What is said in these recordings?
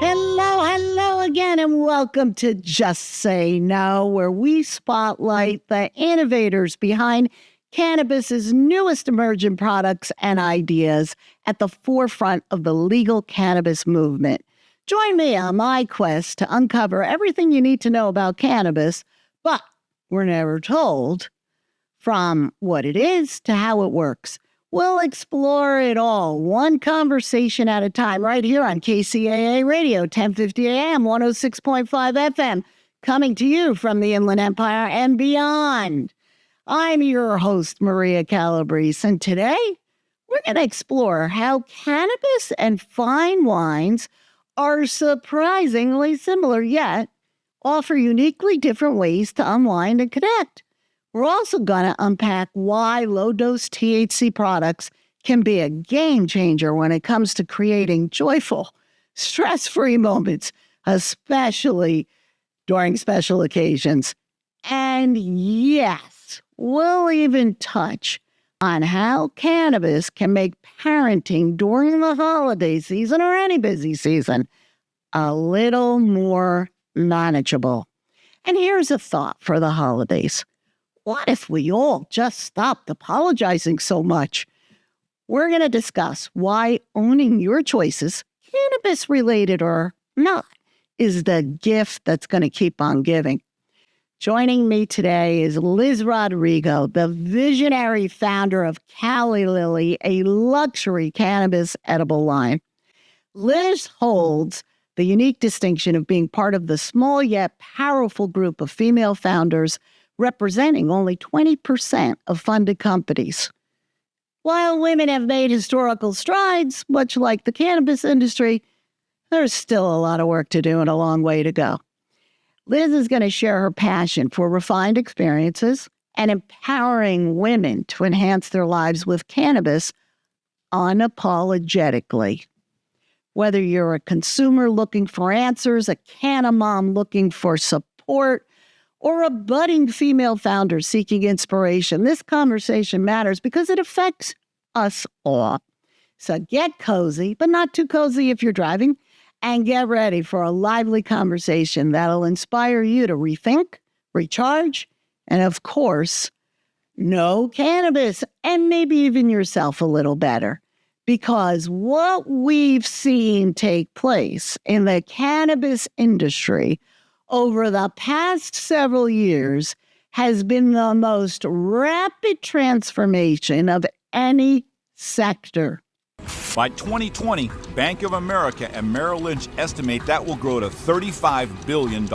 Hello again, and welcome to Just Say No, where we spotlight the innovators behind cannabis's newest emerging products and ideas at the forefront of the legal cannabis movement. Join me on my quest to uncover everything you need to know about cannabis, but we're never told, from what it is to how it works. We'll explore it all, one conversation at a time, right here on KCAA Radio, 1050 AM, 106.5 FM, coming to you from the Inland Empire and beyond. I'm your host, Maria Calabrese, and today we're going to explore how cannabis and fine wines are surprisingly similar, yet offer uniquely different ways to unwind and connect. We're also going to unpack why low-dose THC products can be a game changer when it comes to creating joyful, stress-free moments, especially during special occasions. And yes, we'll even touch on how cannabis can make parenting during the holiday season or any busy season a little more manageable. And here's a thought for the holidays. What if we all just stopped apologizing so much? We're going to discuss why owning your choices, cannabis-related or not, is the gift that's going to keep on giving. Joining me today is Liz Rodrigo, the visionary founder of Cali Lily, a luxury cannabis edible line. Liz holds the unique distinction of being part of the small yet powerful group of female founders representing only 20% of funded companies. While women have made historical strides, much like the cannabis industry, there's still a lot of work to do and a long way to go. Liz is going to share her passion for refined experiences and empowering women to enhance their lives with cannabis unapologetically. Whether you're a consumer looking for answers, a canna mom looking for support, or a budding female founder seeking inspiration, this conversation matters because it affects us all. So get cozy, but not too cozy if you're driving, and get ready for a lively conversation that'll inspire you to rethink, recharge, and of course, know cannabis and maybe even yourself a little better. Because what we've seen take place in the cannabis industry over the past several years has been the most rapid transformation of any sector. By 2020, Bank of America and Merrill Lynch estimate that will grow to $35 billion.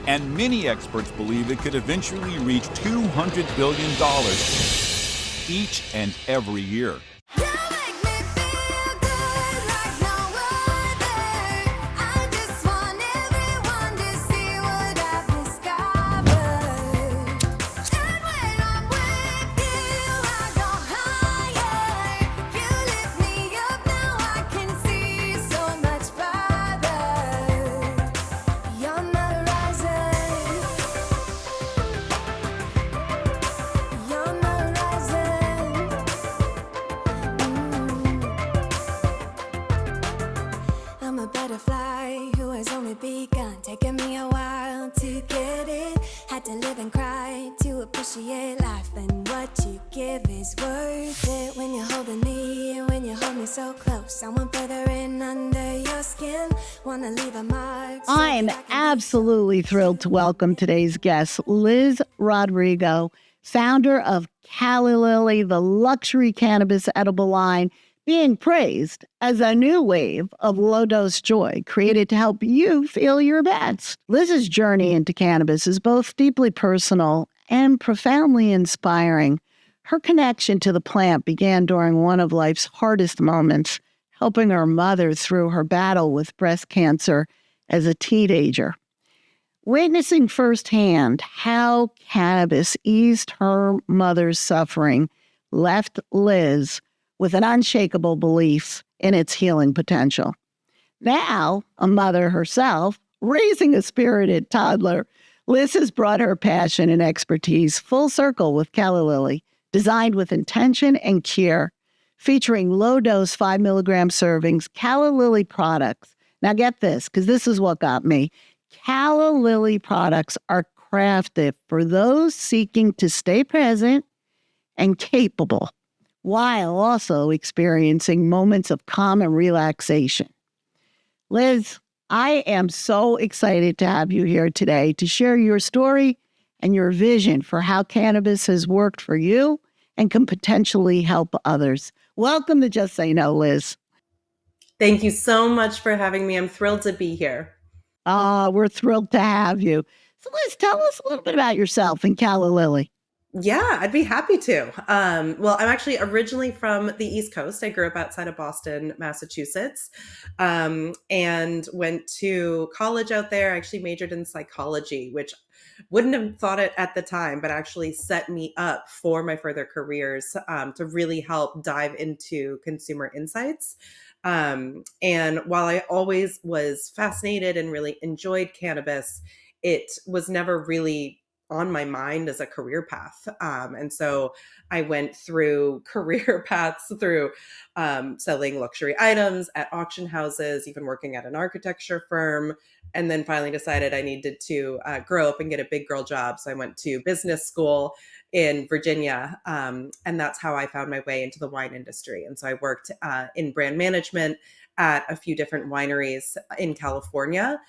And many experts believe it could eventually reach $200 billion each and every year. I'm absolutely thrilled to welcome today's guest, Liz Rodrigo, founder of Cali Lily, the luxury cannabis edible line, being praised as a new wave of low-dose joy created to help you feel your best. Liz's journey into cannabis is both deeply personal and profoundly inspiring. Her connection to the plant began during one of life's hardest moments, helping her mother through her battle with breast cancer as a teenager. Witnessing firsthand how cannabis eased her mother's suffering left Liz with an unshakable belief in its healing potential. Now, a mother herself, raising a spirited toddler, Liz has brought her passion and expertise full circle with Cali Lily, designed with intention and care. Featuring low-dose 5 milligram servings, Cali Lily products Now, get this, because this is what got me. Calla Lily products are crafted for those seeking to stay present and capable while also experiencing moments of calm and relaxation. Liz, I am so excited to have you here today to share your story and your vision for how cannabis has worked for you and can potentially help others. Welcome to Just Say No, Liz. Thank you so much for having me. I'm thrilled to be here. We're thrilled to have you. So, Liz, tell us a little bit about yourself and Calla Lily. Yeah, I'd be happy to. Well, I'm actually originally from the East Coast. I grew up outside of Boston, Massachusetts, and went to college out there. I actually majored in psychology, which wouldn't have thought it at the time, but actually set me up for my further careers to really help dive into consumer insights. And while I always was fascinated and really enjoyed cannabis, it was never really on my mind as a career path. And so I went through career paths through selling luxury items at auction houses, even working at an architecture firm, and then finally decided I needed to grow up and get a big girl job. So I went to business school in Virginia. And that's how I found my way into the wine industry. And so I worked in brand management at a few different wineries in California,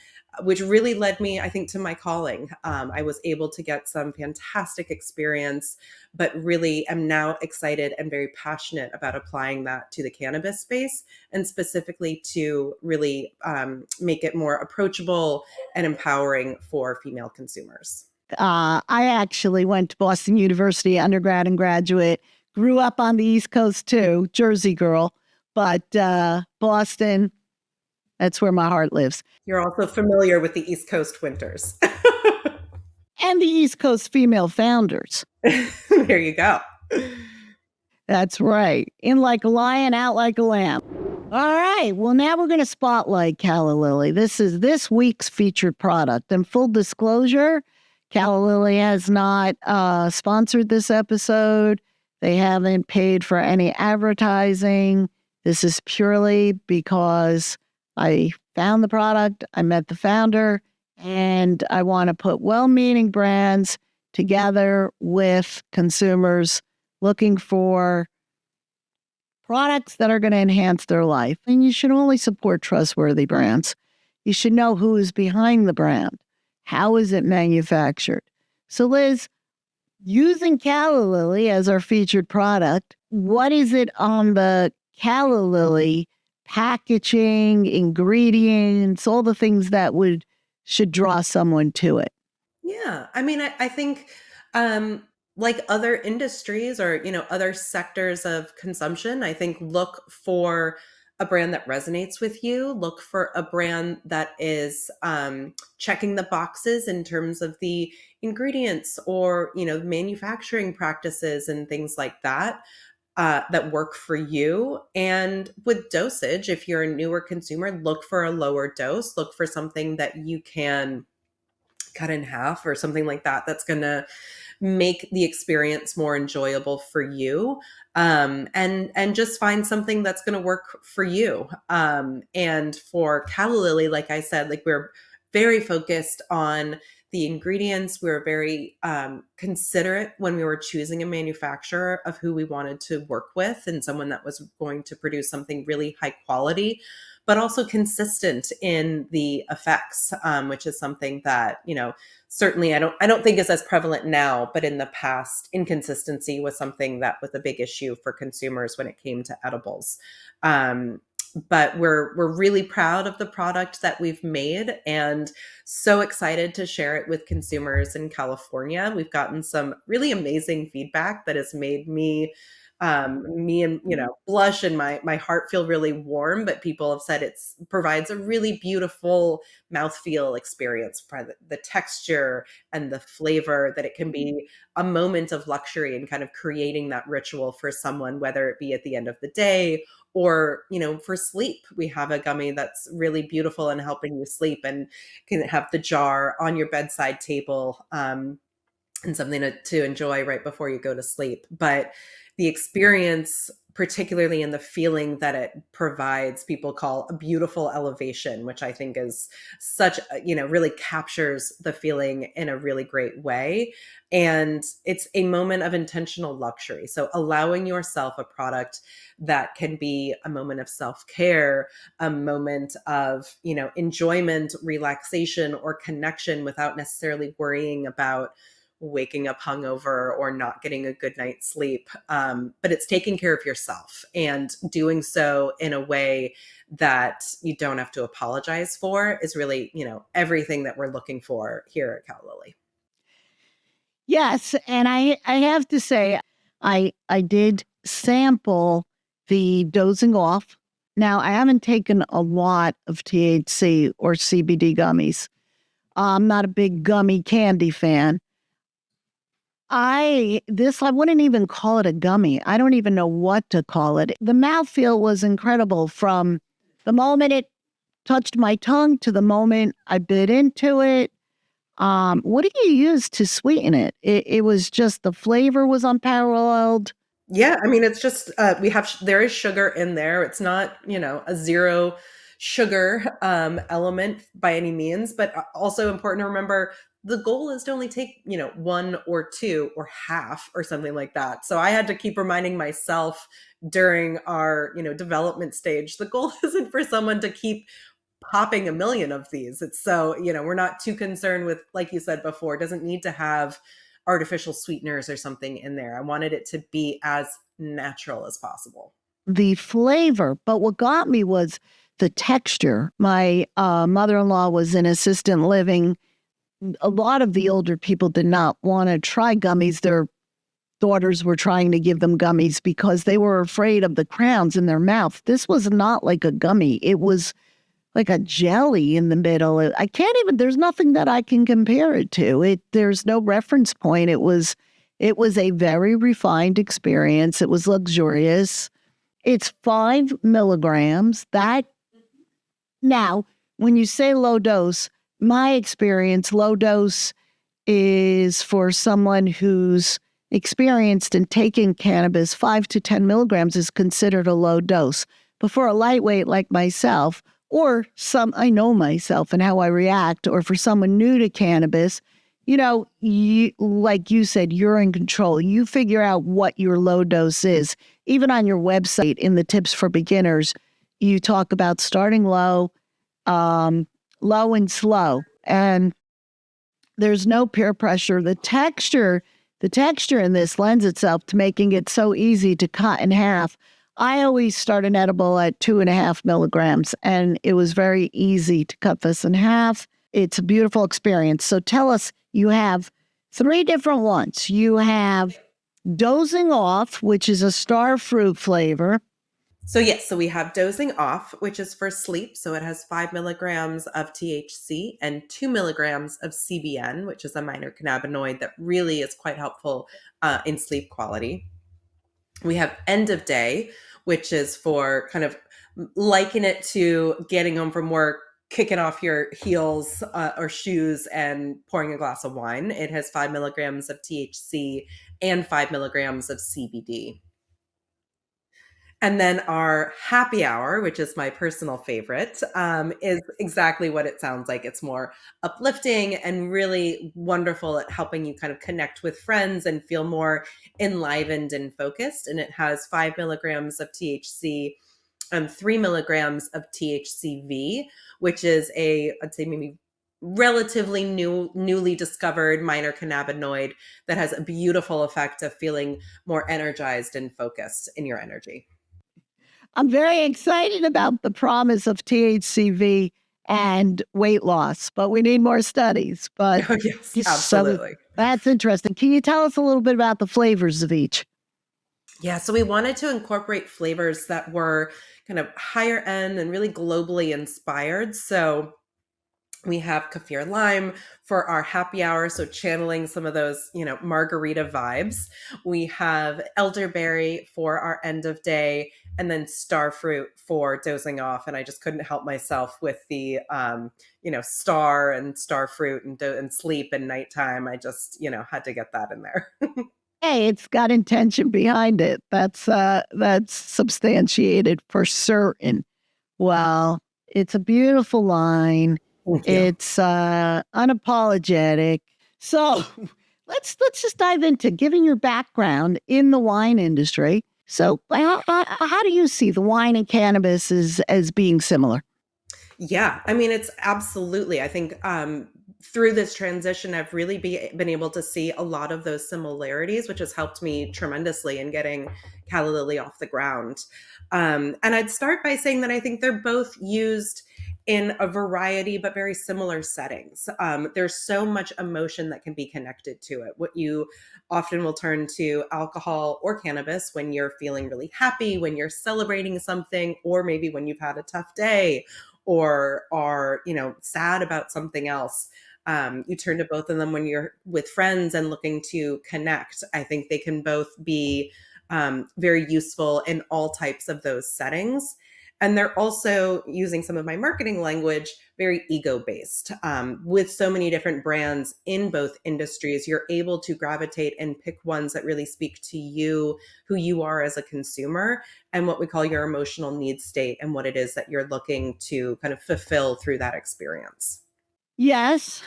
which really led me, I think, to my calling. I was able to get some fantastic experience, but really am now excited and very passionate about applying that to the cannabis space, and specifically to really make it more approachable and empowering for female consumers. I actually went to Boston University undergrad and graduate, grew up on the East Coast too, Jersey girl, but Boston, that's where my heart lives. You're also familiar with the East Coast winters. And the East Coast female founders. There you go. That's right. In like a lion, out like a lamb. All right. Well, now we're going to spotlight Calla Lily. This is this week's featured product. And full disclosure, Calla Lily has not sponsored this episode. They haven't paid for any advertising. This is purely because I found the product, I met the founder, and I want to put well-meaning brands together with consumers looking for products that are going to enhance their life. And you should only support trustworthy brands. You should know who is behind the brand. How is it manufactured? So, Liz, using Calla Lily as our featured product, what is it on the Calla Lily packaging, ingredients, all the things that should draw someone to it? Yeah. I mean, I think like other industries or, other sectors of consumption, I think look for a brand that resonates with you. Look for a brand that is checking the boxes in terms of the ingredients or, manufacturing practices and things like that. That work for you. And with dosage, if you're a newer consumer, look for a lower dose, look for something that you can cut in half or something like that that's going to make the experience more enjoyable for you, and just find something that's going to work for you. And for Calla Lily, like I said, like we're very focused on the ingredients. We were very considerate when we were choosing a manufacturer of who we wanted to work with, and someone that was going to produce something really high quality, but also consistent in the effects, which is something that, certainly I don't think is as prevalent now, but in the past, inconsistency was something that was a big issue for consumers when it came to edibles. But we're really proud of the product that we've made and so excited to share it with consumers in California. We've gotten some really amazing feedback that has made me and blush and my heart feel really warm. But people have said it provides a really beautiful mouthfeel experience for the texture and the flavor, that it can be a moment of luxury and kind of creating that ritual for someone, whether it be at the end of the day or, for sleep. We have a gummy that's really beautiful and helping you sleep, and can have the jar on your bedside table, and something to enjoy right before you go to sleep. But the experience particularly in the feeling that it provides, people call a beautiful elevation, which I think is such, really captures the feeling in a really great way. And it's a moment of intentional luxury. So allowing yourself a product that can be a moment of self-care, a moment of, enjoyment, relaxation, or connection without necessarily worrying about waking up hungover or not getting a good night's sleep. But it's taking care of yourself and doing so in a way that you don't have to apologize for is really, everything that we're looking for here at Cal Lily. Yes, and I have to say, I did sample the dozing off. Now, I haven't taken a lot of THC or CBD gummies. I'm not a big gummy candy fan. I wouldn't even call it a gummy. I don't even know what to call it. The mouthfeel was incredible from the moment it touched my tongue to the moment I bit into it. What do you use to sweeten it? It was just the flavor was unparalleled. Yeah, I mean, it's just there is sugar in there. It's not, a zero sugar element by any means, but also important to remember the goal is to only take, one or two or half or something like that. So I had to keep reminding myself during our, development stage, the goal isn't for someone to keep popping a million of these. It's so, we're not too concerned with, like you said before, it doesn't need to have artificial sweeteners or something in there. I wanted it to be as natural as possible. The flavor, but what got me was the texture. My mother-in-law was in assisted living. A lot of the older people did not want to try gummies. Their daughters were trying to give them gummies because they were afraid of the crowns in their mouth. This was not like a gummy. It was like a jelly in the middle. I can't even, there's nothing that I can compare it to. There's no reference point. It was a very refined experience. It was luxurious. It's 5 milligrams. Now, when you say low dose, my experience, low dose is for someone who's experienced in taking cannabis. 5 to 10 milligrams is considered a low dose. But for a lightweight like myself, or I know myself and how I react, or for someone new to cannabis, like you said, you're in control. You figure out what your low dose is. Even on your website, in the tips for beginners, you talk about starting low, low and slow. And there's no peer pressure. The texture in this lends itself to making it so easy to cut in half. I always start an edible at 2.5 milligrams, and it was very easy to cut this in half. It's a beautiful experience. So tell us, you have 3 different ones. You have Dozing Off, which is a star fruit flavor. So yes, so we have Dozing Off, which is for sleep. So it has 5 milligrams of THC and 2 milligrams of CBN, which is a minor cannabinoid that really is quite helpful in sleep quality. We have End of Day, which is for kind of liken it to getting home from work, kicking off your heels or shoes and pouring a glass of wine. It has 5 milligrams of THC and 5 milligrams of CBD. And then our Happy Hour, which is my personal favorite, is exactly what it sounds like. It's more uplifting and really wonderful at helping you kind of connect with friends and feel more enlivened and focused. And it has 5 milligrams of THC and 3 milligrams of THCV, which is I'd say maybe relatively newly discovered minor cannabinoid that has a beautiful effect of feeling more energized and focused in your energy. I'm very excited about the promise of THCV and weight loss, but we need more studies. But Oh, yes, absolutely. That's interesting. Can you tell us a little bit about the flavors of each? Yeah, so we wanted to incorporate flavors that were kind of higher end and really globally inspired. So we have kaffir lime for our happy hour, so channeling some of those, margarita vibes. We have elderberry for our end of day, and then star fruit for dozing off. And I just couldn't help myself with the, star and star fruit and sleep and nighttime. I just, had to get that in there. Hey, it's got intention behind it. That's substantiated for certain. Well, it's a beautiful line. Thank you. It's unapologetic. So let's just dive into giving your background in the wine industry. So how do you see the wine and cannabis as being similar? Yeah, I mean, it's absolutely. I think through this transition, I've really been able to see a lot of those similarities, which has helped me tremendously in getting Calla Lily off the ground. And I'd start by saying that I think they're both used in a variety but very similar settings. There's so much emotion that can be connected to it. What you often will turn to alcohol or cannabis when you're feeling really happy, when you're celebrating something, or maybe when you've had a tough day or are sad about something else. You turn to both of them when you're with friends and looking to connect. I think they can both be very useful in all types of those settings. And they're also, using some of my marketing language, very ego based. With so many different brands in both industries, you're able to gravitate and pick ones that really speak to you, who you are as a consumer, and what we call your emotional need state, and what it is that you're looking to kind of fulfill through that experience. Yes,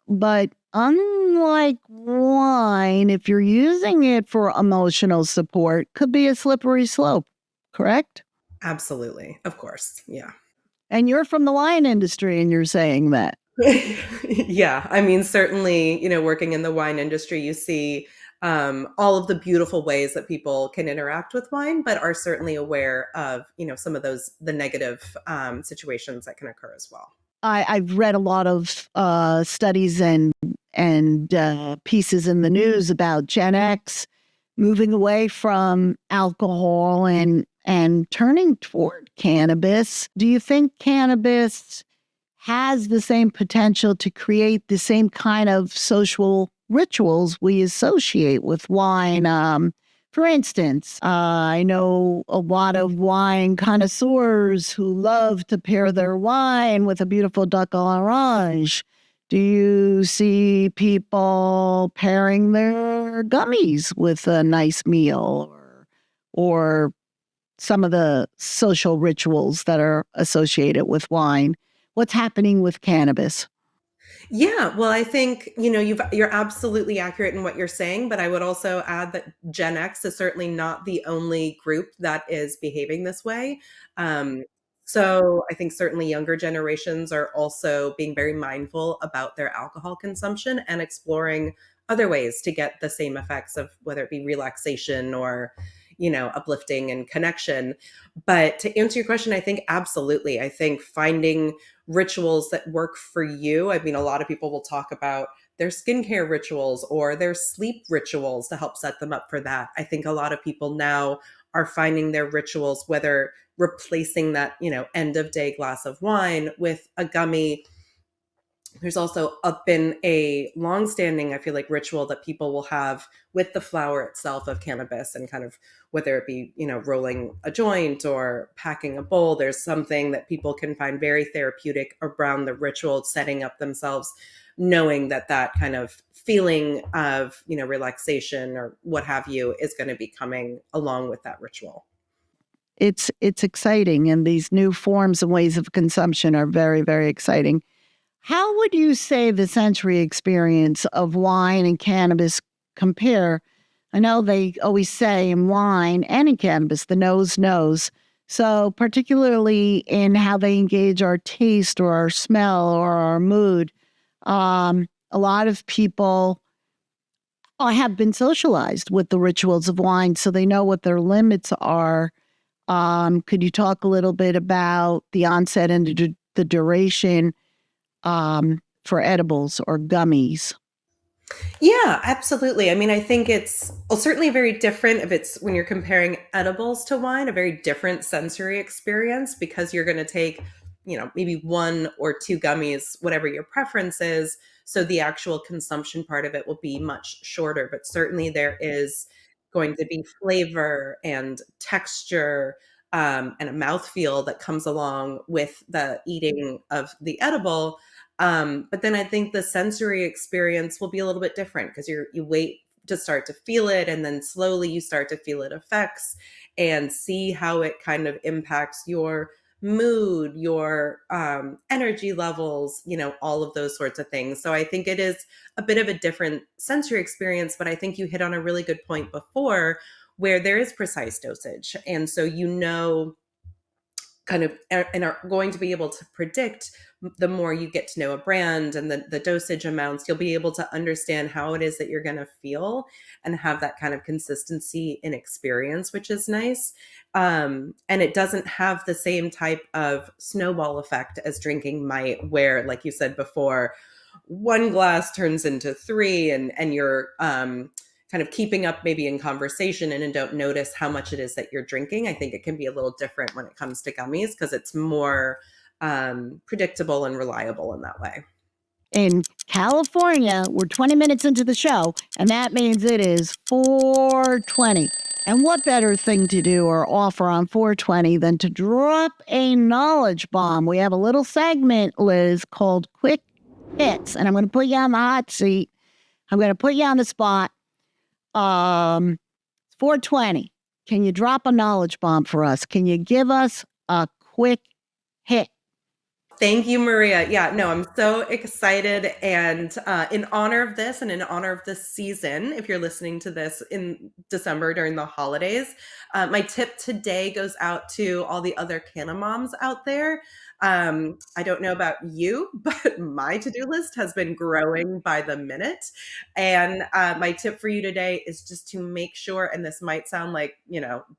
but unlike wine, if you're using it for emotional support, could be a slippery slope, correct? Absolutely. Of course. Yeah. And you're from the wine industry and you're saying that. Yeah. I mean, certainly, working in the wine industry, you see all of the beautiful ways that people can interact with wine, but are certainly aware of, some of the negative situations that can occur as well. I've read a lot of studies and pieces in the news about Gen X moving away from alcohol and turning toward cannabis. Do you think cannabis has the same potential to create the same kind of social rituals we associate with wine? For instance, I know a lot of wine connoisseurs who love to pair their wine with a beautiful Duck Orange. Do you see people pairing their gummies with a nice meal or some of the social rituals that are associated with wine? What's happening with cannabis? Yeah, well, I think, you're absolutely accurate in what you're saying, but I would also add that Gen X is certainly not the only group that is behaving this way. Um, so I think certainly younger generations are also being very mindful about their alcohol consumption and exploring other ways to get the same effects of whether it be relaxation or, uplifting and connection. But to answer your question, I think absolutely. I think finding rituals that work for you. I mean, a lot of people will talk about their skincare rituals or their sleep rituals to help set them up for that. I think a lot of people now are finding their rituals, whether replacing that, end of day glass of wine with a gummy. There's also been a long-standing, I feel like, ritual that people will have with the flower itself of cannabis, and kind of whether it be, rolling a joint or packing a bowl. There's something that people can find very therapeutic around the ritual, setting up themselves, knowing that that kind of feeling of, relaxation or what have you is going to be coming along with that ritual. It's exciting, and these new forms and ways of consumption are very, very exciting. How would you say the sensory experience of wine and cannabis compare? I know they always say in wine and in cannabis, the nose knows. So, particularly in how they engage our taste or our smell or our mood, a lot of people have been socialized with the rituals of wine, so they know what their limits are. Could you talk a little bit about the onset and the duration for edibles or gummies? Yeah, absolutely. I mean, I think it's certainly very different if it's when you're comparing edibles to wine, a very different sensory experience, because you're going to take, maybe one or two gummies, whatever your preference is. So the actual consumption part of it will be much shorter, but certainly there is going to be flavor and texture, and a mouthfeel that comes along with the eating of the edible. But then I think the sensory experience will be a little bit different because you wait just start to feel it, and then slowly you start to feel it effects and see how it kind of impacts your mood, your energy levels, all of those sorts of things. So I think it is a bit of a different sensory experience, but I think you hit on a really good point before, where there is precise dosage. And so, kind of and are going to be able to predict, the more you get to know a brand and the dosage amounts, you'll be able to understand how it is that you're going to feel and have that kind of consistency in experience, which is nice. And it doesn't have the same type of snowball effect as drinking might, where, like you said before, one glass turns into three, and you're kind of keeping up maybe in conversation and don't notice how much it is that you're drinking. I think it can be a little different when it comes to gummies, because it's more predictable and reliable in that way. In California, we're 20 minutes into the show, and that means it is 4:20. And what better thing to do or offer on 4:20 than to drop a knowledge bomb? We have a little segment, Liz, called Quick Hits, and I'm going to put you on the hot seat. I'm going to put you on the spot. 4:20. Can you drop a knowledge bomb for us? Can you give us a quick hit? Thank you, Maria. Yeah, no, I'm so excited. And in honor of this and in honor of this season, if you're listening to this in December during the holidays, my tip today goes out to all the other Canna moms out there. I don't know about you, but my to-do list has been growing by the minute. And my tip for you today is just to make sure, and this might sound like,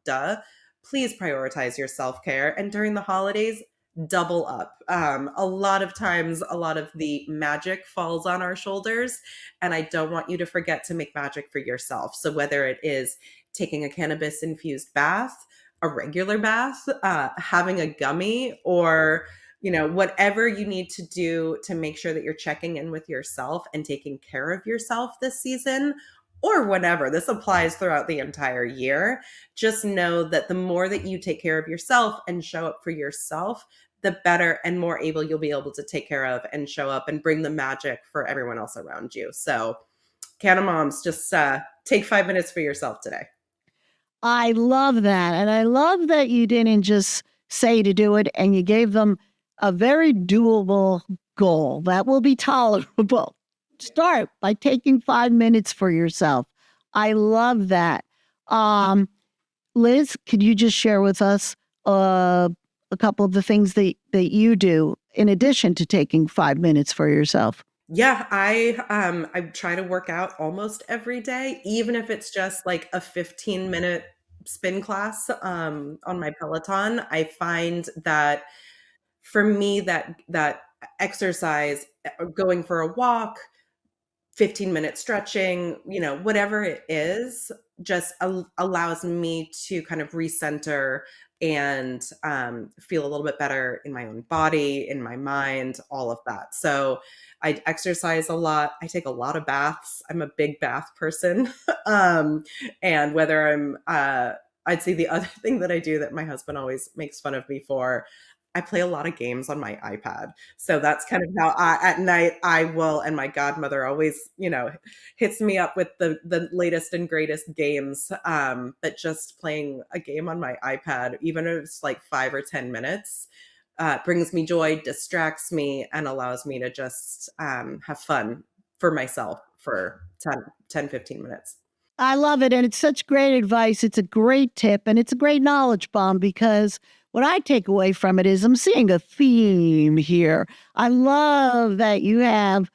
duh, please prioritize your self-care. And during the holidays, double up. A lot of times, a lot of the magic falls on our shoulders, and I don't want you to forget to make magic for yourself. So whether it is taking a cannabis infused bath, a regular bath, having a gummy, or whatever you need to do to make sure that you're checking in with yourself and taking care of yourself this season, or whenever. This applies throughout the entire year. Just know that the more that you take care of yourself and show up for yourself, the better and more able you'll be able to take care of and show up and bring the magic for everyone else around you. So, Canna moms, just take 5 minutes for yourself today. I love that. And I love that you didn't just say to do it, and you gave them a very doable goal that will be tolerable. Start by taking 5 minutes for yourself. I love that. Liz, could you just share with us a couple of the things that you do in addition to taking 5 minutes for yourself? Yeah, I try to work out almost every day, even if it's just like a 15-minute spin class on my Peloton. I find that for me, that exercise, going for a walk, 15-minute stretching, whatever it is, just allows me to kind of recenter and feel a little bit better in my own body, in my mind, all of that. So I exercise a lot. I take a lot of baths. I'm a big bath person. And whether I'd say the other thing that I do that my husband always makes fun of me for, I play a lot of games on my iPad. So that's kind of how at night I will, and my godmother always, hits me up with the latest and greatest games. But just playing a game on my iPad, even if it's like 5 or 10 minutes, brings me joy, distracts me, and allows me to just have fun for myself for 10, 15 minutes. I love it. And it's such great advice. It's a great tip, and it's a great knowledge bomb, because what I take away from it is I'm seeing a theme here. I love that you have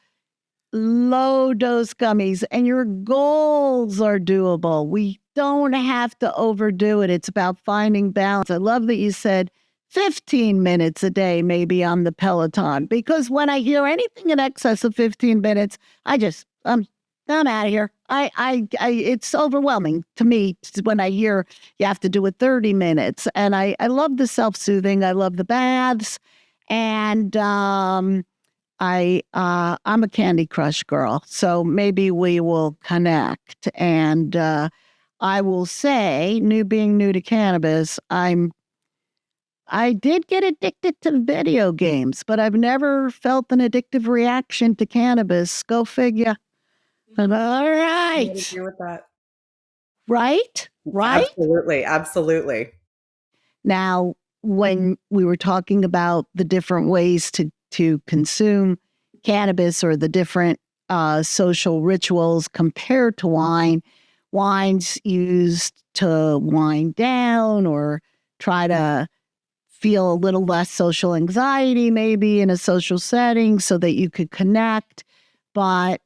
low dose gummies and your goals are doable. We don't have to overdo it. It's about finding balance. I love that you said 15 minutes a day, maybe on the Peloton, because when I hear anything in excess of 15 minutes, I'm out of here. It's overwhelming to me when I hear you have to do it 30 minutes. And I love the self-soothing. I love the baths. And I'm a Candy Crush girl. So maybe we will connect. And I will say, being new to cannabis, I did get addicted to video games, but I've never felt an addictive reaction to cannabis. Go figure. All I would right. agree with that. Right? Right? Absolutely, absolutely. Now, when we were talking about the different ways to consume cannabis or the different social rituals compared to wine, wine's used to wind down or try to feel a little less social anxiety, maybe in a social setting, so that you could connect. But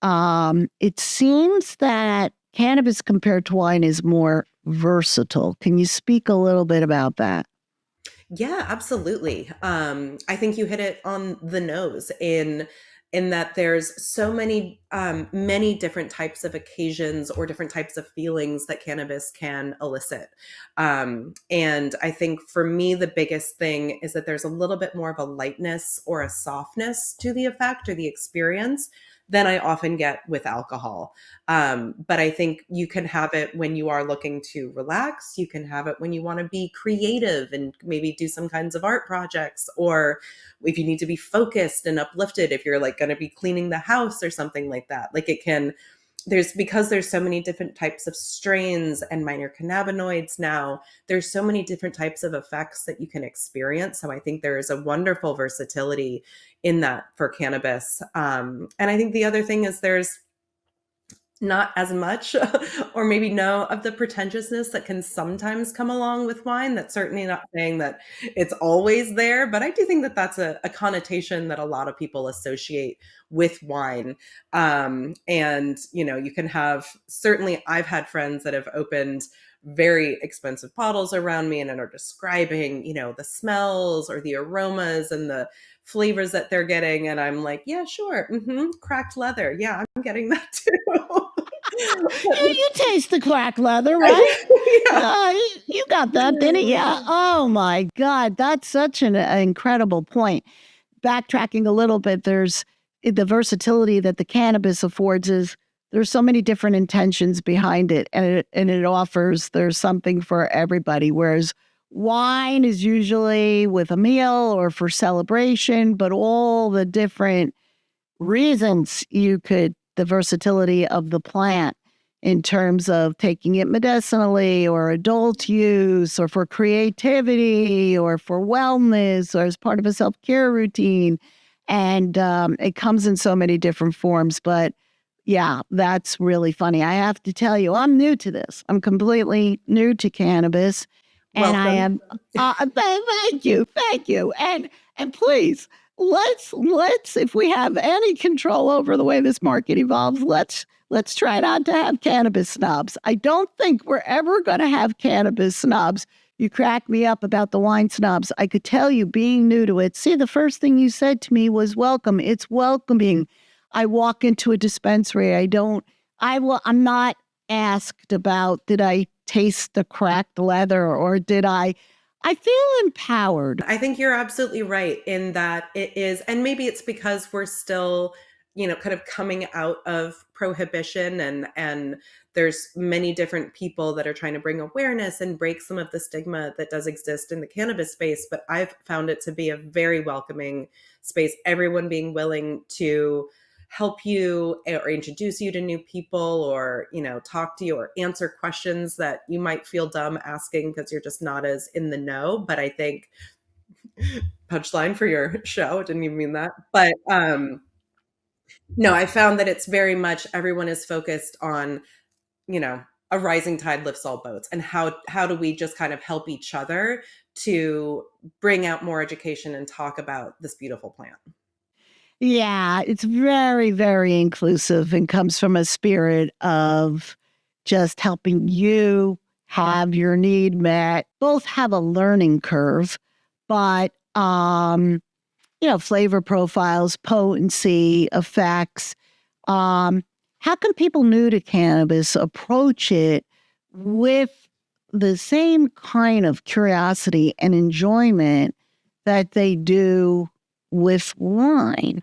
it seems that cannabis compared to wine is more versatile. Can you speak a little bit about that? Yeah, absolutely. I think you hit it on the nose in that there's so many different types of occasions or different types of feelings that cannabis can elicit. And I think for me, the biggest thing is that there's a little bit more of a lightness or a softness to the effect or the experience than I often get with alcohol. But I think you can have it when you are looking to relax. You can have it when you want to be creative and maybe do some kinds of art projects, or if you need to be focused and uplifted, if you're like going to be cleaning the house or something like that. Like it can, because there's so many different types of strains and minor cannabinoids now, there's so many different types of effects that you can experience. So I think there is a wonderful versatility in that for cannabis. And I think the other thing is there's not as much or maybe no of the pretentiousness that can sometimes come along with wine. That's certainly not saying that it's always there, but I do think that that's a connotation that a lot of people associate with wine. And you can have, certainly I've had friends that have opened very expensive bottles around me and are describing the smells or the aromas and the flavors that they're getting, and I'm like, yeah, sure, cracked leather, yeah, I'm getting that too. You taste the cracked leather, right? Yeah. You got that, didn't you? Yeah. Oh my God, that's such an incredible point. Backtracking a little bit, there's the versatility that the cannabis affords is there's so many different intentions behind it, and it offers there's something for everybody. Whereas wine is usually with a meal or for celebration, but all the different reasons you could the versatility of the plant in terms of taking it medicinally or adult use or for creativity or for wellness or as part of a self-care routine. And it comes in so many different forms. But yeah, that's really funny. I have to tell you, I'm new to this. I'm completely new to cannabis. And I Welcome. am, thank you, thank you. And please, let's if we have any control over the way this market evolves, let's try not to have cannabis snobs. I don't think we're ever going to have cannabis snobs. You crack me up about the wine snobs. I could tell you being new to it. See, the first thing you said to me was welcome. It's welcoming. I walk into a dispensary. I'm not asked about did I taste the cracked leather or did I feel empowered. I think you're absolutely right in that it is, and maybe it's because we're still, kind of coming out of prohibition, and there's many different people that are trying to bring awareness and break some of the stigma that does exist in the cannabis space. But I've found it to be a very welcoming space. Everyone being willing to help you or introduce you to new people, or talk to you or answer questions that you might feel dumb asking because you're just not as in the know. But I think, punchline for your show, didn't even mean that, but no, I found that it's very much everyone is focused on a rising tide lifts all boats, and how do we just kind of help each other to bring out more education and talk about this beautiful plant. Yeah, it's very, very inclusive and comes from a spirit of just helping you have your need met. Both have a learning curve, but flavor profiles, potency, effects. How can people new to cannabis approach it with the same kind of curiosity and enjoyment that they do with wine?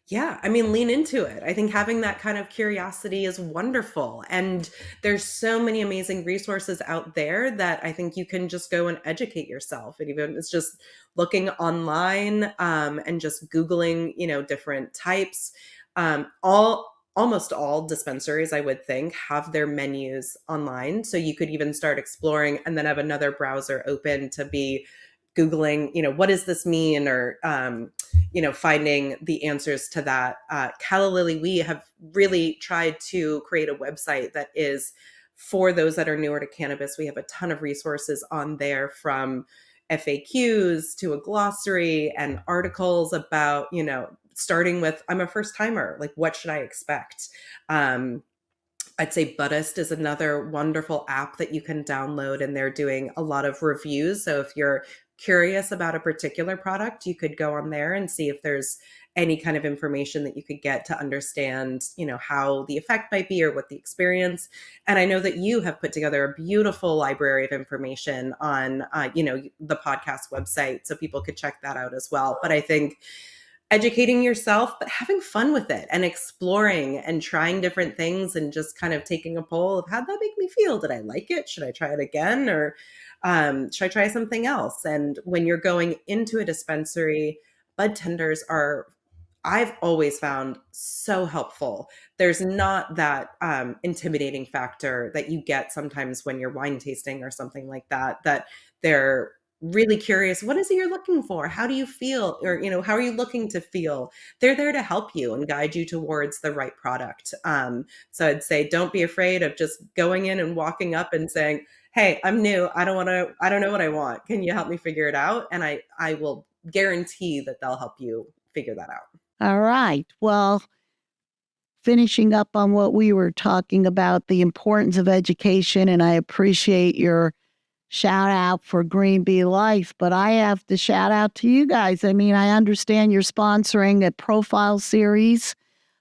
Yeah, I mean, lean into it. I think having that kind of curiosity is wonderful. And there's so many amazing resources out there that I think you can just go and educate yourself. And even it's just looking online, and just Googling, different types. All almost all dispensaries, I would think, have their menus online. So you could even start exploring and then have another browser open to be Googling, what does this mean? Or, finding the answers to that. Calla Lily, we have really tried to create a website that is for those that are newer to cannabis. We have a ton of resources on there, from FAQs to a glossary and articles about, starting with, I'm a first timer, like, what should I expect? I'd say Buddhist is another wonderful app that you can download, and they're doing a lot of reviews. So if you're curious about a particular product, you could go on there and see if there's any kind of information that you could get to understand, how the effect might be or what the experience. And I know that you have put together a beautiful library of information on, the podcast website, so people could check that out as well. But I think educating yourself, but having fun with it and exploring and trying different things, and just kind of taking a poll of, how'd that make me feel? Did I like it? Should I try it again? Or should I try something else? And when you're going into a dispensary, bud tenders are, I've always found, so helpful. There's not that intimidating factor that you get sometimes when you're wine tasting or something like that, that they're really curious. What is it you're looking for? How do you feel? Or, how are you looking to feel? They're there to help you and guide you towards the right product. So I'd say, don't be afraid of just going in and walking up and saying, hey, I'm new. I don't know what I want. Can you help me figure it out? And I will guarantee that they'll help you figure that out. All right. Well, finishing up on what we were talking about, the importance of education, and I appreciate your shout out for Green Bee Life, but I have to shout out to you guys. I mean, I understand you're sponsoring a profile series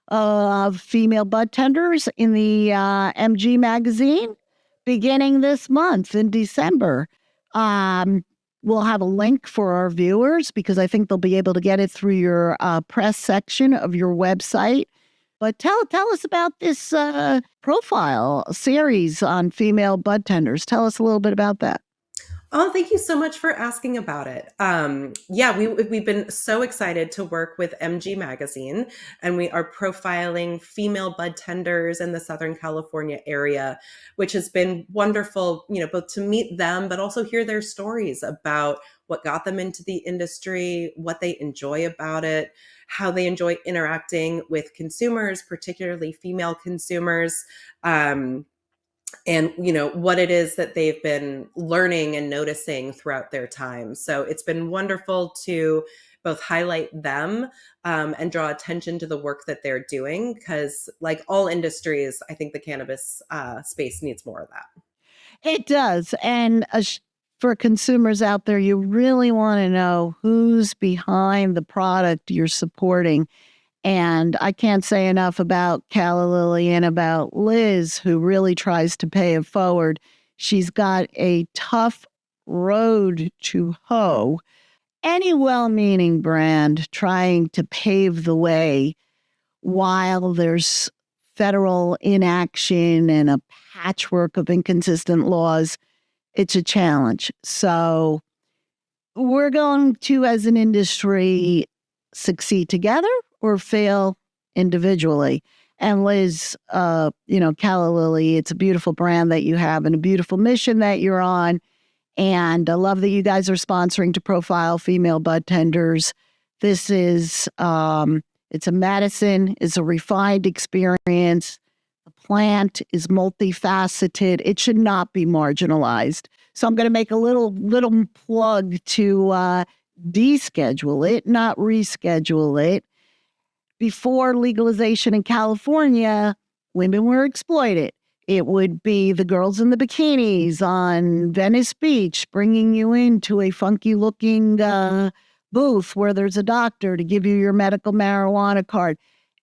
of female bud tenders in the MG magazine beginning this month in December. We'll have a link for our viewers, because I think they'll be able to get it through your press section of your website. But tell us about this profile series on female bud tenders. Tell us a little bit about that. Oh, thank you so much for asking about it. We've been so excited to work with MG Magazine, and we are profiling female bud tenders in the Southern California area, which has been wonderful, both to meet them, but also hear their stories about what got them into the industry, what they enjoy about it, how they enjoy interacting with consumers, particularly female consumers. And what it is that they've been learning and noticing throughout their time. So it's been wonderful to both highlight them and draw attention to the work that they're doing, because, like all industries, I think the cannabis space needs more of that. It does. And for consumers out there, you really want to know who's behind the product you're supporting. And I can't say enough about Calla Lily and about Liz, who really tries to pay it forward. She's got a tough road to hoe. Any well-meaning brand trying to pave the way while there's federal inaction and a patchwork of inconsistent laws, it's a challenge. So we're going to, as an industry, succeed together or fail individually. And Liz, Calla Lily, it's a beautiful brand that you have and a beautiful mission that you're on. And I love that you guys are sponsoring to profile female bud tenders. This is, it's a medicine, it's a refined experience. The plant is multifaceted. It should not be marginalized. So I'm going to make a little plug to deschedule it, not reschedule it. Before legalization in California, women were exploited. It would be the girls in the bikinis on Venice Beach bringing you into a funky looking booth where there's a doctor to give you your medical marijuana card.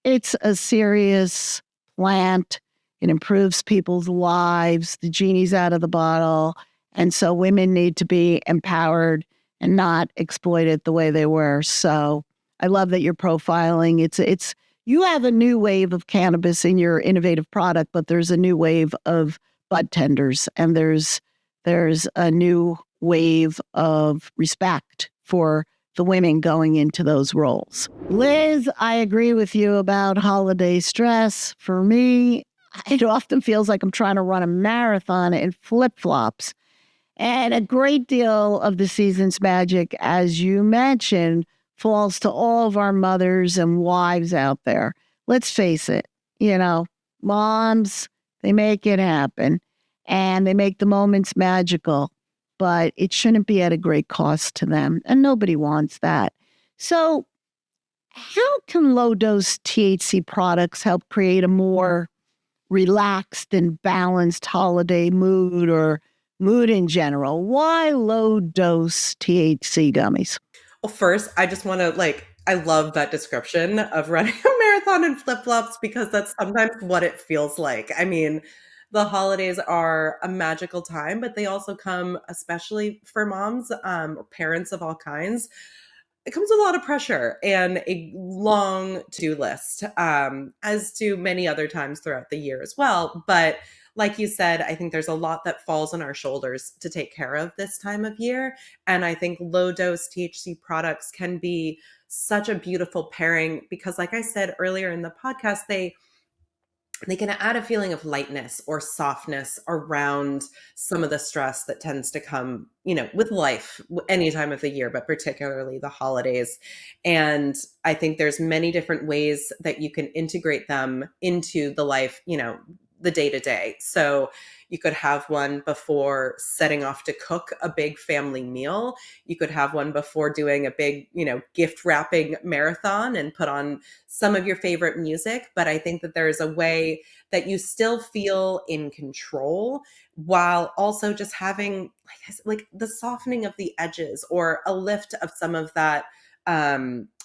It's a serious plant. It improves people's lives. The genie's out of the bottle. And so women need to be empowered and not exploited the way they were. So I love that you're profiling. It's you have a new wave of cannabis in your innovative product, but there's a new wave of bud tenders, and there's a new wave of respect for the women going into those roles. Liz, I agree with you about holiday stress. For me, it often feels like I'm trying to run a marathon in flip-flops. And a great deal of the season's magic, as you mentioned, falls to all of our mothers and wives out there. Let's face it, moms, they make it happen and they make the moments magical, but it shouldn't be at a great cost to them. And nobody wants that. So, how can low dose THC products help create a more relaxed and balanced holiday mood or mood in general? Why low dose THC gummies? Well, first, I just want to I love that description of running a marathon in flip flops because that's sometimes what it feels like. I mean, the holidays are a magical time, but they also come, especially for moms or parents of all kinds. It comes with a lot of pressure and a long to-do list, as do many other times throughout the year as well. But like you said, I think there's a lot that falls on our shoulders to take care of this time of year. And I think low dose THC products can be such a beautiful pairing because, like I said earlier in the podcast, they can add a feeling of lightness or softness around some of the stress that tends to come, with life any time of the year, but particularly the holidays. And I think there's many different ways that you can integrate them into the life, the day to day. So you could have one before setting off to cook a big family meal. You could have one before doing a big, gift wrapping marathon and put on some of your favorite music. But I think that there's a way that you still feel in control while also just having like the softening of the edges or a lift of some of that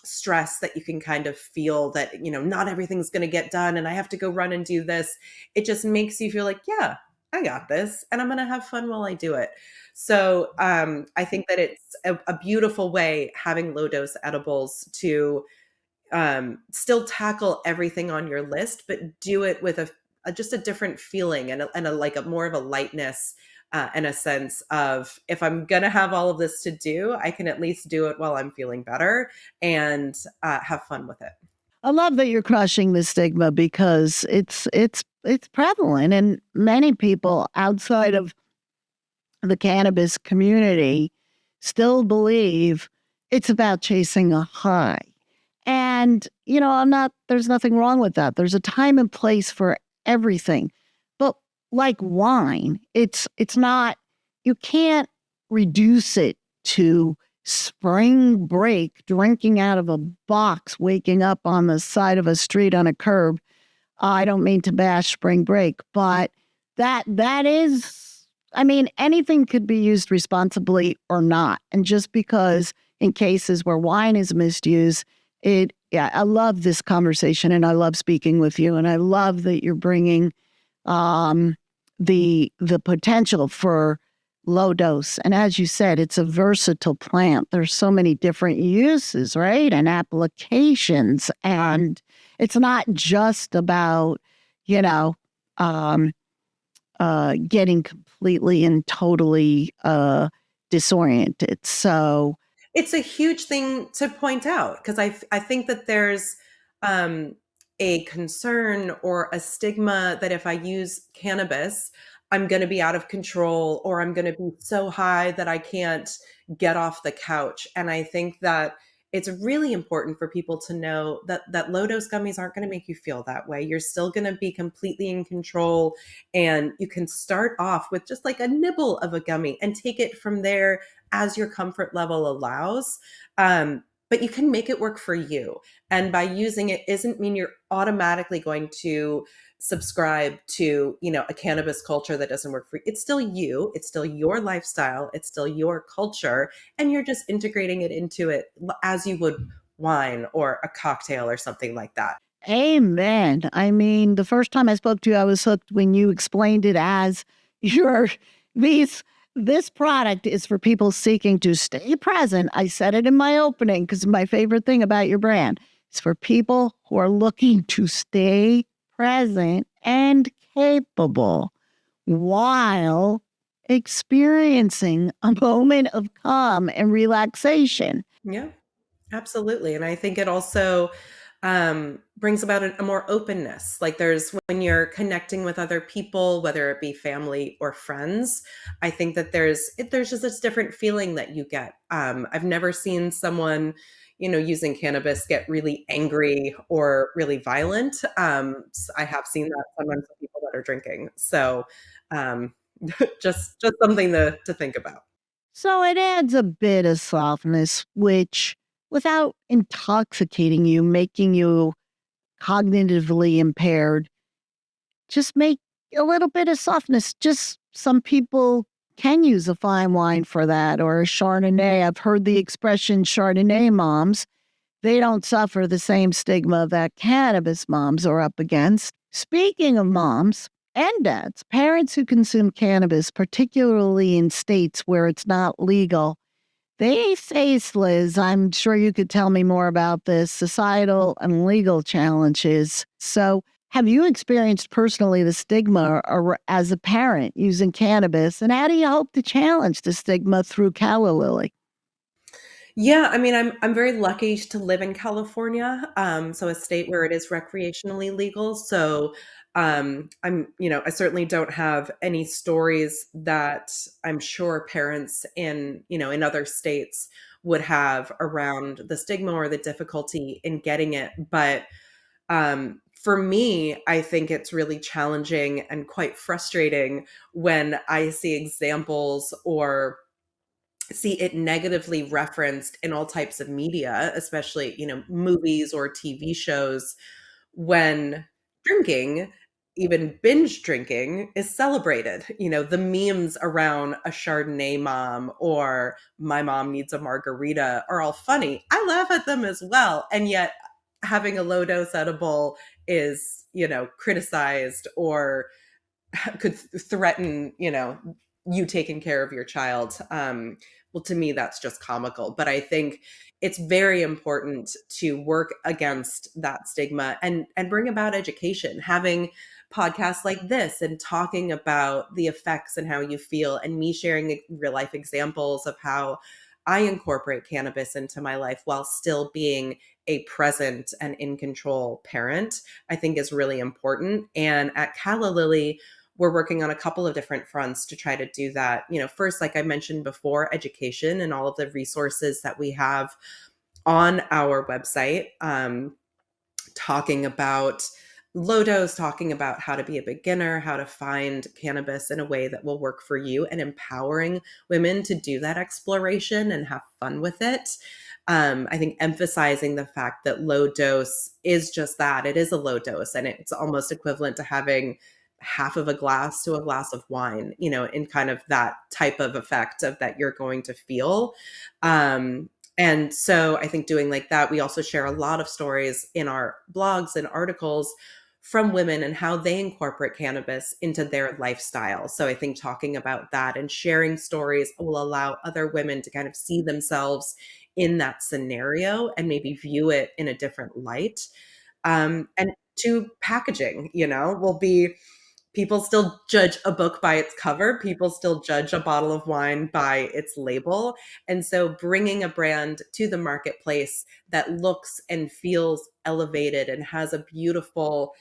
stress that you can kind of feel that, not everything's going to get done and I have to go run and do this. It just makes you feel like, yeah, I got this and I'm going to have fun while I do it. So I think that it's a beautiful way having low dose edibles to still tackle everything on your list, but do it with just a different feeling and a more of a lightness and a sense of if I'm going to have all of this to do, I can at least do it while I'm feeling better and have fun with it. I love that you're crushing the stigma because it's prevalent, and many people outside of the cannabis community still believe it's about chasing a high. And, there's nothing wrong with that. There's a time and place for everything. But like wine, it's not, you can't reduce it to spring break, drinking out of a box, waking up on the side of a street on a curb. I don't mean to bash spring break, but that is, anything could be used responsibly or not. And just because in cases where wine is misused, I love this conversation and I love speaking with you. And I love that you're bringing the potential for low dose. And as you said, it's a versatile plant. There's so many different uses, right? And applications. And it's not just about, getting completely and totally disoriented. So it's a huge thing to point out because I think that there's a concern or a stigma that if I use cannabis, I'm going to be out of control or I'm going to be so high that I can't get off the couch. And I think that it's really important for people to know that low dose gummies aren't going to make you feel that way. You're still going to be completely in control, and you can start off with just like a nibble of a gummy and take it from there as your comfort level allows. But you can make it work for you. And by using it isn't mean you're automatically going to subscribe to, a cannabis culture that doesn't work for you. It's still you. It's still your lifestyle. It's still your culture. And you're just integrating it into it as you would wine or a cocktail or something like that. Amen. The first time I spoke to you, I was hooked when you explained it as this product is for people seeking to stay present. I said it in my opening because my favorite thing about your brand is for people who are looking to stay present and capable while experiencing a moment of calm and relaxation. Yeah. Absolutely. And I think it also brings about a more openness. Like there's when you're connecting with other people, whether it be family or friends, I think that there's just this different feeling that you get. I've never seen someone, using cannabis get really angry or really violent. I have seen that sometimes with people that are drinking. So um, just something to think about. So it adds a bit of softness, which, without intoxicating you, making you cognitively impaired, just make a little bit of softness. Just some people can use a fine wine for that or a Chardonnay. I've heard the expression Chardonnay moms. They don't suffer the same stigma that cannabis moms are up against. Speaking of moms and dads, parents who consume cannabis, particularly in states where it's not legal, they face, Liz, I'm sure you could tell me more about this, societal and legal challenges. So, have you experienced personally the stigma as a parent using cannabis? And how do you hope to challenge the stigma through Calla Lily? Yeah, I mean, I'm very lucky to live in California, so a state where it is recreationally legal. So, I certainly don't have any stories that I'm sure parents in other states would have around the stigma or the difficulty in getting it. But for me, I think it's really challenging and quite frustrating when I see examples or see it negatively referenced in all types of media, especially, movies or TV shows when drinking, even binge drinking is celebrated. The memes around a Chardonnay mom or my mom needs a margarita are all funny. I laugh at them as well. And yet having a low dose edible is, criticized or could threaten, you taking care of your child. Well, to me, that's just comical. But I think it's very important to work against that stigma and bring about education. Having podcasts like this and talking about the effects and how you feel, and me sharing real life examples of how I incorporate cannabis into my life while still being a present and in control parent, I think is really important. And at Calla Lily, we're working on a couple of different fronts to try to do that. First, like I mentioned before, education and all of the resources that we have on our website, talking about low dose, talking about how to be a beginner, how to find cannabis in a way that will work for you, and empowering women to do that exploration and have fun with it. I think emphasizing the fact that low dose is just that. It is a low dose, and it's almost equivalent to having half of a glass to a glass of wine, in kind of that type of effect of that you're going to feel. And so I think doing like that, we also share a lot of stories in our blogs and articles from women and how they incorporate cannabis into their lifestyle. So I think talking about that and sharing stories will allow other women to kind of see themselves in that scenario and maybe view it in a different light. And to packaging, will be people still judge a book by its cover. People still judge a bottle of wine by its label. And so bringing a brand to the marketplace that looks and feels elevated and has a beautiful,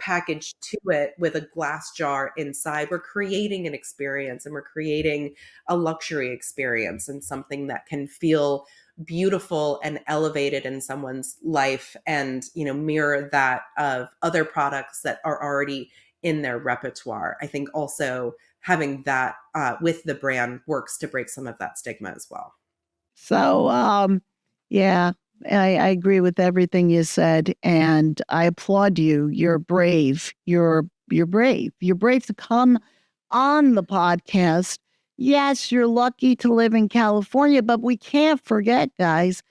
package to it with a glass jar inside, we're creating an experience and we're creating a luxury experience and something that can feel beautiful and elevated in someone's life and, mirror that of other products that are already in their repertoire. I think also having that with the brand works to break some of that stigma as well. So, yeah, I agree with everything you said, and I applaud you. You're brave. You're brave. You're brave to come on the podcast. Yes, you're lucky to live in California, but we can't forget, guys,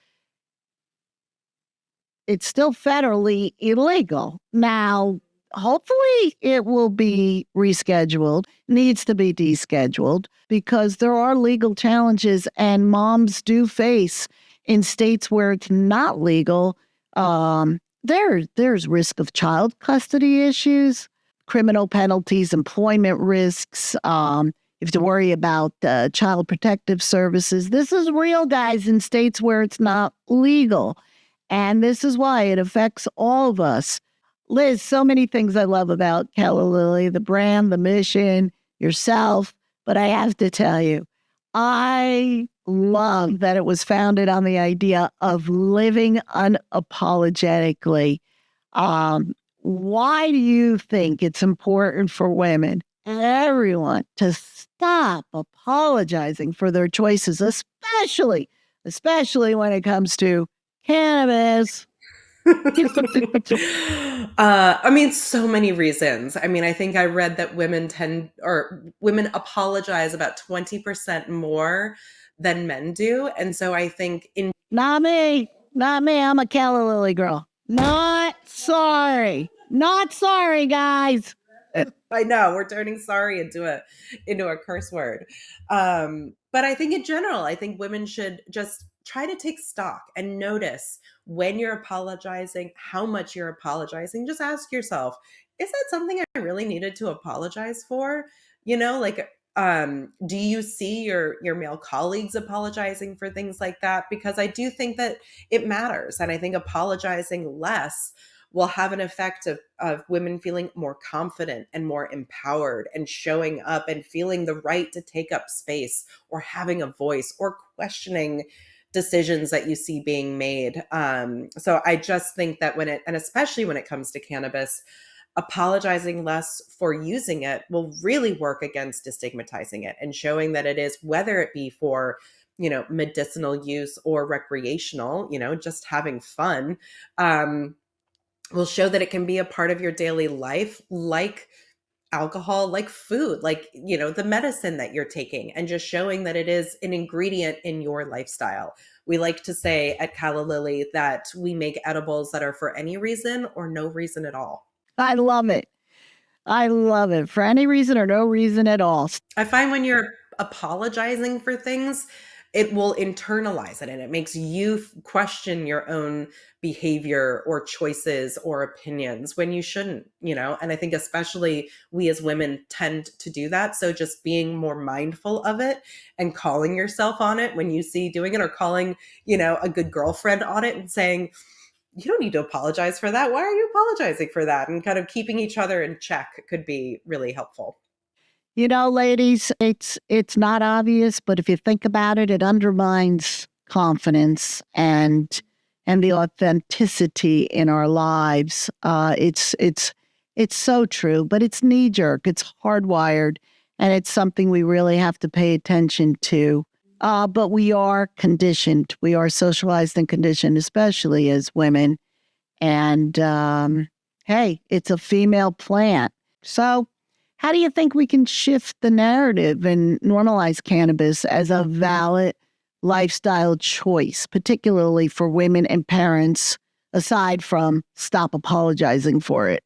it's still federally illegal. Now, hopefully it will be rescheduled, needs to be descheduled because there are legal challenges and moms do face in states where it's not legal. There's risk of child custody issues, criminal penalties, employment risks, You have to worry about child protective services. This is real, guys, in states where it's not legal. And this is why it affects all of us. Liz, so many things I love about Calla Lily, the brand, the mission, yourself. But I have to tell you, I love that it was founded on the idea of living unapologetically. Why do you think it's important for women, everyone, to stop apologizing for their choices, especially when it comes to cannabis? I mean, so many reasons. I mean, I think I read that women apologize about 20% more than men do. And so I think Not me. I'm a Calla Lily girl. Not sorry, guys. I know we're turning sorry into a curse word. But I think in general, I think women should just try to take stock and notice when you're apologizing, how much you're apologizing. Just ask yourself, is that something I really needed to apologize for? Like, do you see your male colleagues apologizing for things like that? Because I do think that it matters. And I think apologizing less will have an effect of women feeling more confident and more empowered and showing up and feeling the right to take up space or having a voice or questioning decisions that you see being made. So I just think that and especially when it comes to cannabis, apologizing less for using it will really work against destigmatizing it and showing that it is, whether it be for medicinal use or recreational, just having fun, will show that it can be a part of your daily life, like alcohol, like food, like, the medicine that you're taking, and just showing that it is an ingredient in your lifestyle. We like to say at Calla Lily that we make edibles that are for any reason or no reason at all. I love it. For any reason or no reason at all. I find when you're apologizing for things, it will internalize it and it makes you question your own behavior or choices or opinions when you shouldn't, and I think especially we as women tend to do that. So just being more mindful of it and calling yourself on it when you see doing it, or calling, a good girlfriend on it and saying, you don't need to apologize for that. Why are you apologizing for that? And kind of keeping each other in check could be really helpful. Ladies, it's not obvious, but if you think about it, it undermines confidence and the authenticity in our lives. It's so true, but it's knee jerk, it's hardwired, and it's something we really have to pay attention to. But we are conditioned, we are socialized and conditioned, especially as women. And hey, it's a female plant, so. How do you think we can shift the narrative and normalize cannabis as a valid lifestyle choice, particularly for women and parents, aside from stop apologizing for it?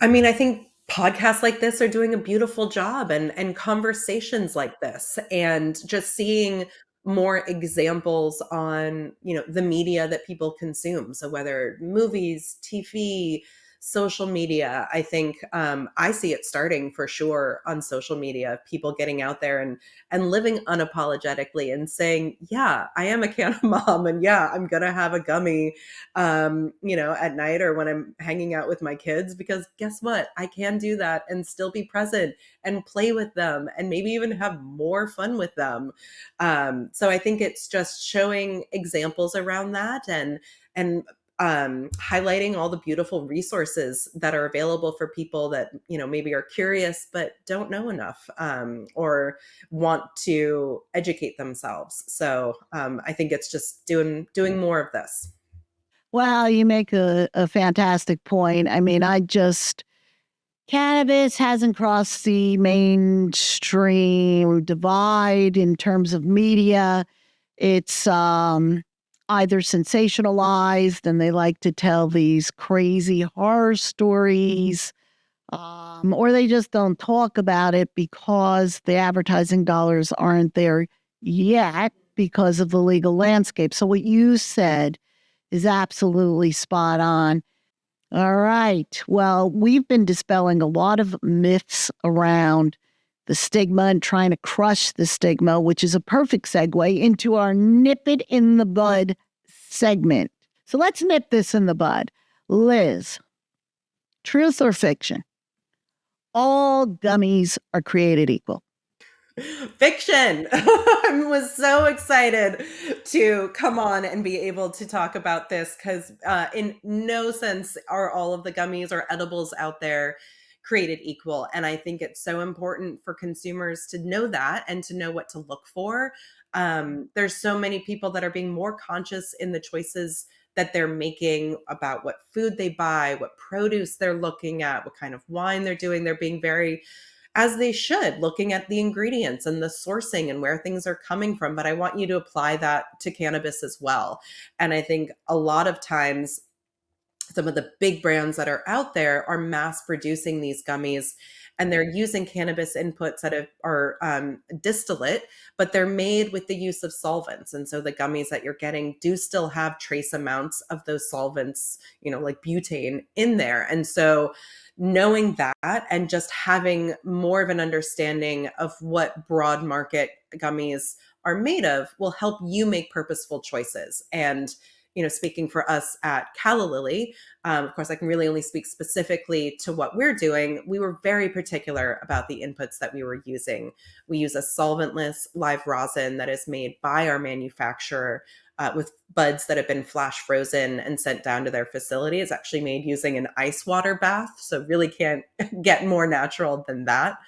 I mean, I think podcasts like this are doing a beautiful job, and conversations like this, and just seeing more examples on, the media that people consume. So whether movies, TV, social media, I think I see it starting for sure on social media, people getting out there and living unapologetically and saying, yeah, I am a canna mom, and yeah, I'm gonna have a gummy at night or when I'm hanging out with my kids, because guess what? I can do that and still be present and play with them and maybe even have more fun with them. So I think it's just showing examples around that, and highlighting all the beautiful resources that are available for people that, maybe are curious but don't know enough, or want to educate themselves. So I think it's just doing more of this. Well, you make a fantastic point. I mean, cannabis hasn't crossed the mainstream divide in terms of media. It's either sensationalized, and they like to tell these crazy horror stories, or they just don't talk about it because the advertising dollars aren't there yet because of the legal landscape. So what you said is absolutely spot on. All right. Well, we've been dispelling a lot of myths around the stigma and trying to crush the stigma, which is a perfect segue into our nip it in the bud segment. So let's nip this in the bud. Liz, truth or fiction? All gummies are created equal. Fiction. I was so excited to come on and be able to talk about this because, in no sense are all of the gummies or edibles out there created equal. And I think it's so important for consumers to know that and to know what to look for. There's so many people that are being more conscious in the choices that they're making about what food they buy, what produce they're looking at, what kind of wine they're doing. They're being very, as they should, looking at the ingredients and the sourcing and where things are coming from. But I want you to apply that to cannabis as well. And I think a lot of times, some of the big brands that are out there are mass producing these gummies and they're using cannabis inputs that are distillate, but they're made with the use of solvents. And so the gummies that you're getting do still have trace amounts of those solvents, like butane in there. And so knowing that and just having more of an understanding of what broad market gummies are made of will help you make purposeful choices. And speaking for us at Calla Lily, of course, I can really only speak specifically to what we're doing. We were very particular about the inputs that we were using. We use a solventless live rosin that is made by our manufacturer with buds that have been flash frozen and sent down to their facility. It's actually made using an ice water bath, so really can't get more natural than that.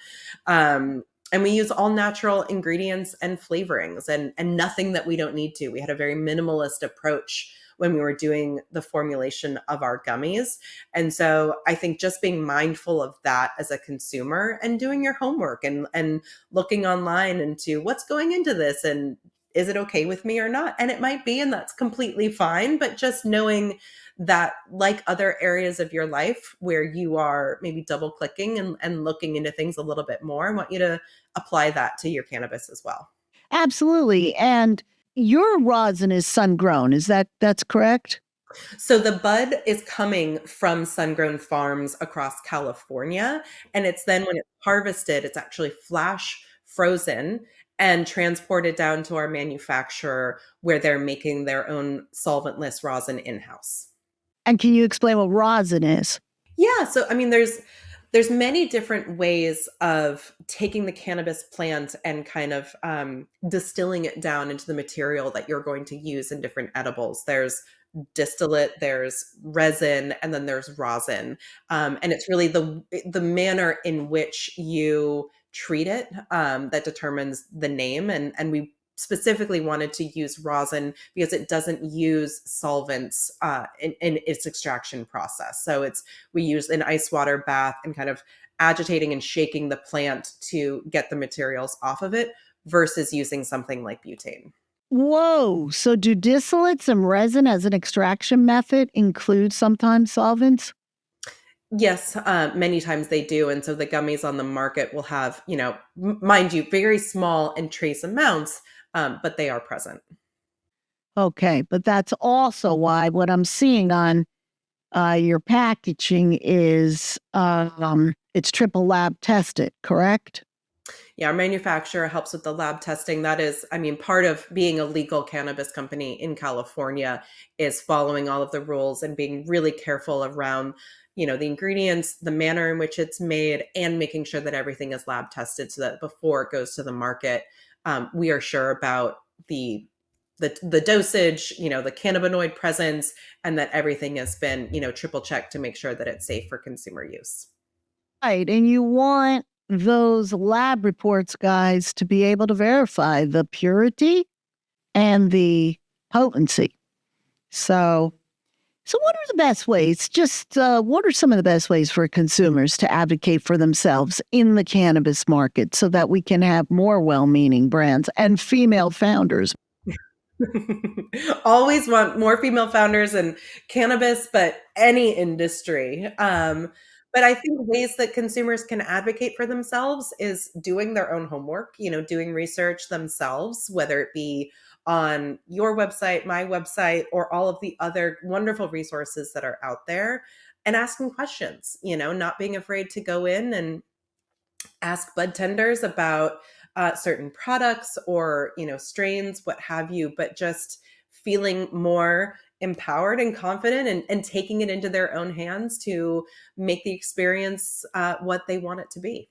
And we use all natural ingredients and flavorings and nothing that we don't need to. We had a very minimalist approach when we were doing the formulation of our gummies. And so I think just being mindful of that as a consumer and doing your homework and looking online into what's going into this and is it okay with me or not? And it might be, and that's completely fine. But just knowing that, like other areas of your life where you are maybe double clicking and looking into things a little bit more, I want you to apply that to your cannabis as well. Absolutely. And your rosin is sun grown. That's correct? So the bud is coming from sun-grown farms across California. And it's then when it's harvested, it's actually flash frozen and transported down to our manufacturer where they're making their own solventless rosin in-house. And can you explain what rosin is? Yeah. So, I mean, there's many different ways of taking the cannabis plant and kind of distilling it down into the material that you're going to use in different edibles. There's distillate, there's resin, and then there's rosin. And it's really the manner in which you treat it that determines the name. And we specifically wanted to use rosin because it doesn't use solvents in its extraction process. So we use an ice water bath and kind of agitating and shaking the plant to get the materials off of it versus using something like butane. Whoa. So do distillates and resin as an extraction method include sometimes solvents? Yes, many times they do. And so the gummies on the market will have, mind you, very small and trace amounts, but they are present. Okay. But that's also why what I'm seeing on your packaging is it's triple lab tested, correct? Yeah, our manufacturer helps with the lab testing. That is, part of being a legal cannabis company in California is following all of the rules and being really careful around, the ingredients, the manner in which it's made, and making sure that everything is lab tested so that before it goes to the market, we are sure about the dosage, the cannabinoid presence, and that everything has been, triple checked to make sure that it's safe for consumer use. Right. And you want those lab reports, guys, to be able to verify the purity and the potency. So what are the best ways? Just what are some of the best ways for consumers to advocate for themselves in the cannabis market so that we can have more well-meaning brands and female founders? Always want more female founders in cannabis, but any industry. But I think ways that consumers can advocate for themselves is doing their own homework, doing research themselves, whether it be on your website, my website, or all of the other wonderful resources that are out there, and asking questions, not being afraid to go in and ask bud tenders about certain products or, strains, what have you, but just feeling more empowered and confident and taking it into their own hands to make the experience what they want it to be.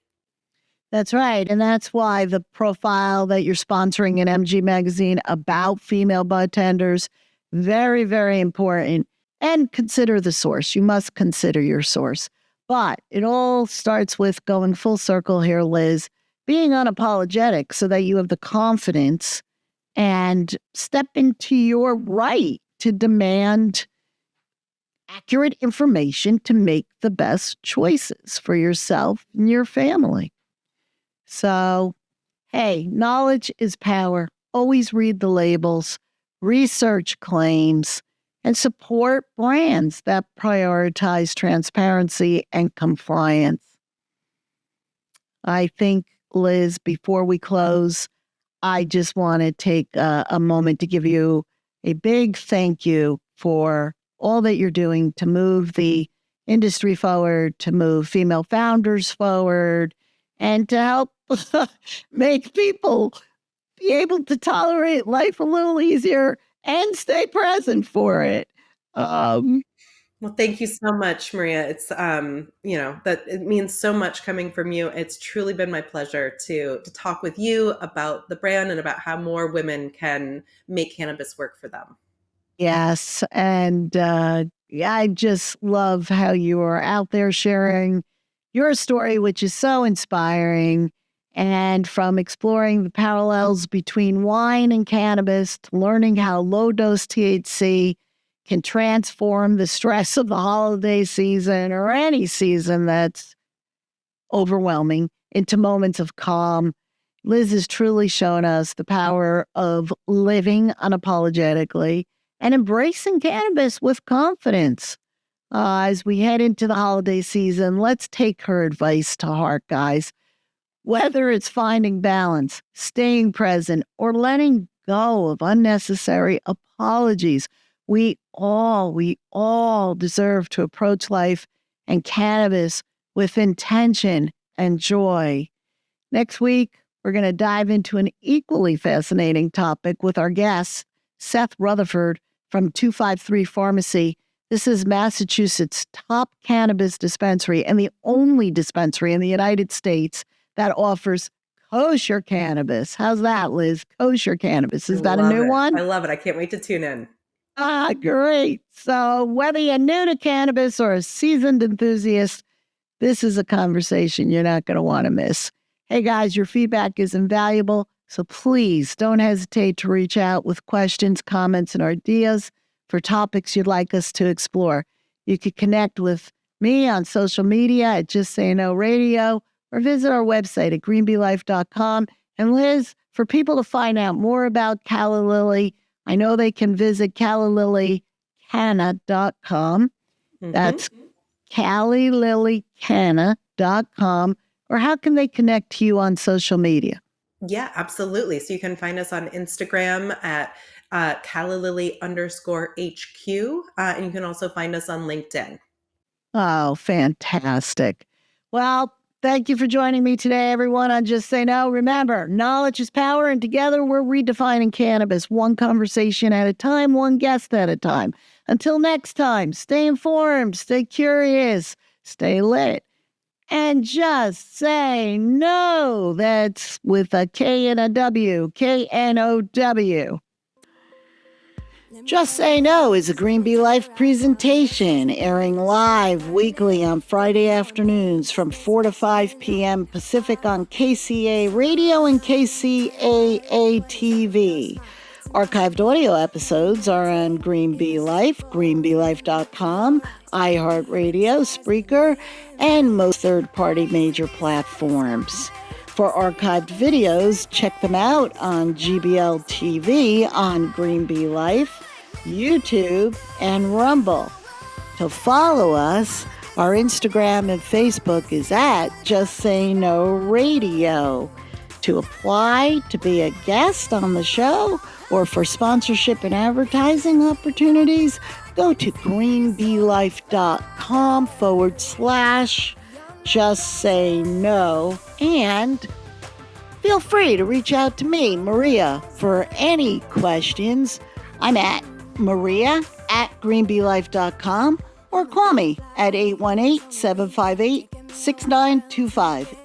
That's right. And that's why the profile that you're sponsoring in MG Magazine about female bud tenders, very, very important. And consider the source. You must consider your source. But it all starts with going full circle here, Liz, being unapologetic so that you have the confidence and step into your right to demand accurate information to make the best choices for yourself and your family. So, hey, knowledge is power. Always read the labels, research claims, and support brands that prioritize transparency and compliance. I think, Liz, before we close, I just want to take a moment to give you a big thank you for all that you're doing to move the industry forward, to move female founders forward, and to help make people be able to tolerate life a little easier and stay present for it. Well, thank you so much, Maria. It's, that it means so much coming from you. It's truly been my pleasure to talk with you about the brand and about how more women can make cannabis work for them. Yes. And I just love how you are out there sharing your story, which is so inspiring. And from exploring the parallels between wine and cannabis to learning how low dose THC can transform the stress of the holiday season or any season that's overwhelming into moments of calm. Liz has truly shown us the power of living unapologetically and embracing cannabis with confidence. As we head into the holiday season, let's take her advice to heart, guys. Whether it's finding balance, staying present, or letting go of unnecessary apologies, we all deserve to approach life and cannabis with intention and joy. Next week, we're going to dive into an equally fascinating topic with our guest, Seth Rutherford from 253 Pharmacy. This is Massachusetts' top cannabis dispensary and the only dispensary in the United States that offers kosher cannabis. How's that, Liz? Kosher cannabis. Is that a new one? I love it. I can't wait to tune in. Great. So whether you're new to cannabis or a seasoned enthusiast, this is a conversation you're not going to want to miss. Hey, guys, your feedback is invaluable, so please don't hesitate to reach out with questions, comments, and ideas for topics you'd like us to explore. You could connect with me on social media at Just Say No Radio or visit our website at greenbeelife.com. And Liz, for people to find out more about Calla Lily, I know they can visit CallaLilyCanna.com. That's CallaLilyCanna.com. Or how can they connect to you on social media? Yeah, absolutely. So you can find us on Instagram at CallaLily_HQ. And you can also find us on LinkedIn. Oh, fantastic. Well, thank you for joining me today, everyone, on Just Say No. Remember, knowledge is power, and together we're redefining cannabis, one conversation at a time, one guest at a time. Until next time, stay informed, stay curious, stay lit, and just say no. That's with a K and a W, KNOW. Just Say No is a Green Bee Life presentation, airing live weekly on Friday afternoons from 4 to 5 p.m. Pacific on KCA Radio and KCAA TV. Archived audio episodes are on Green Bee Life, greenbeelife.com, iHeartRadio, Spreaker, and most third-party major platforms. For archived videos, check them out on GBL TV, on Green Bee Life, YouTube, and Rumble. To follow us, our Instagram and Facebook is at Just Say No Radio. To apply to be a guest on the show or for sponsorship and advertising opportunities, go to greenbeelife.com/ Just Say No. And feel free to reach out to me, Maria, for any questions. I'm at maria@greenbeelife.com or call me at 818-758-6925.